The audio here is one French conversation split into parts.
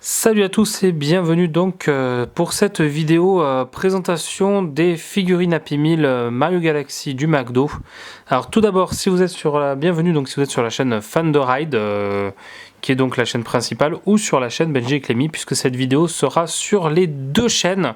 Salut à tous et bienvenue donc pour cette vidéo présentation des figurines Happy Meal Mario Galaxy du McDo. Alors tout d'abord, si vous êtes sur la chaîne Fan de Ride, qui est donc la chaîne principale, ou sur la chaîne Benji et Clémy, puisque cette vidéo sera sur les deux chaînes.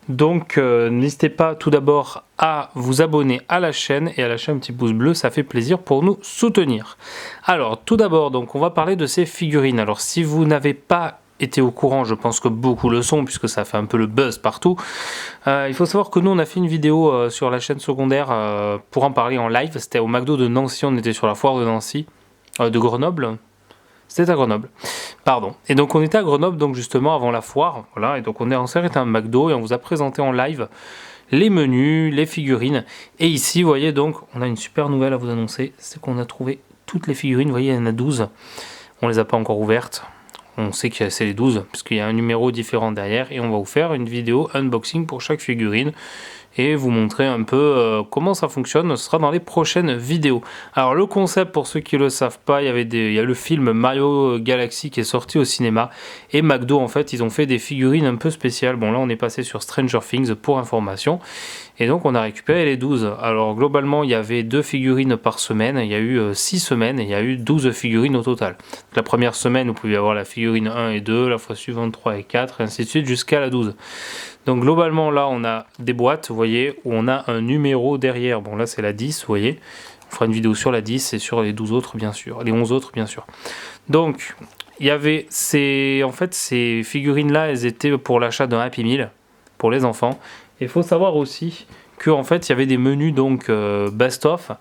Donc n'hésitez pas tout d'abord à vous abonner à la chaîne et à lâcher un petit pouce bleu, ça fait plaisir pour nous soutenir. Alors tout d'abord, donc on va parler de ces figurines. Alors si vous n'avez pas été au courant, je pense que beaucoup le sont puisque ça fait un peu le buzz partout. Il faut savoir que nous on a fait une vidéo sur la chaîne secondaire pour en parler en live. C'était au McDo de Nancy, on était sur la foire de Nancy, de Grenoble. C'était à Grenoble, pardon. Et donc on était à Grenoble donc justement avant la foire, voilà. Et donc on s'est arrêté à un McDo et on vous a présenté en live les menus, les figurines. Et ici, vous voyez donc, on a une super nouvelle à vous annoncer, c'est qu'on a trouvé toutes les figurines. Vous voyez, il y en a 12. On les a pas encore ouvertes. On sait que c'est les 12, puisqu'il y a un numéro différent derrière, et on va vous faire une vidéo unboxing pour chaque figurine, et vous montrer un peu comment ça fonctionne. Ce sera dans les prochaines vidéos. Alors le concept, pour ceux qui ne le savent pas, il y a le film Mario Galaxy qui est sorti au cinéma, et McDo en fait, ils ont fait des figurines un peu spéciales. Bon là on est passé sur Stranger Things pour information, et donc on a récupéré les 12. Alors globalement il y avait 2 figurines par semaine, il y a eu 6 semaines, et il y a eu 12 figurines au total. Donc, la première semaine vous pouvez avoir la figurine 1 et 2, la fois suivante 3 et 4, et ainsi de suite jusqu'à la 12. Donc globalement là on a des boîtes, vous voyez, où on a un numéro derrière. Bon là c'est la 10, vous voyez. On fera une vidéo sur la 10 et sur les 12 autres bien sûr, les 11 autres bien sûr. Donc il y avait ces figurines là, elles étaient pour l'achat d'un Happy Meal pour les enfants. Et il faut savoir aussi qu'en fait il y avait des menus donc best-of,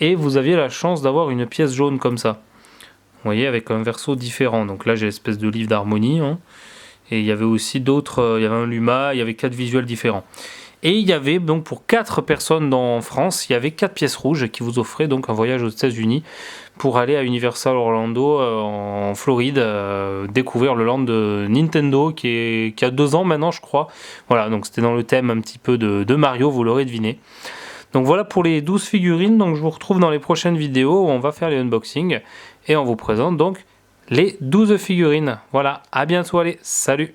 et vous aviez la chance d'avoir une pièce jaune comme ça. Vous voyez, avec un verso différent. Donc là j'ai l'espèce de livre d'harmonie, hein. Et il y avait aussi d'autres, il y avait un Luma, il y avait 4 visuels différents. Et il y avait donc pour 4 personnes en France, il y avait 4 pièces rouges qui vous offraient donc un voyage aux États-Unis pour aller à Universal Orlando en Floride, découvrir le land de Nintendo qui a 2 ans maintenant je crois. Voilà, donc c'était dans le thème un petit peu de Mario, vous l'aurez deviné. Donc voilà pour les 12 figurines, donc je vous retrouve dans les prochaines vidéos où on va faire les unboxings et on vous présente donc les 12 figurines. Voilà, à bientôt, allez, salut!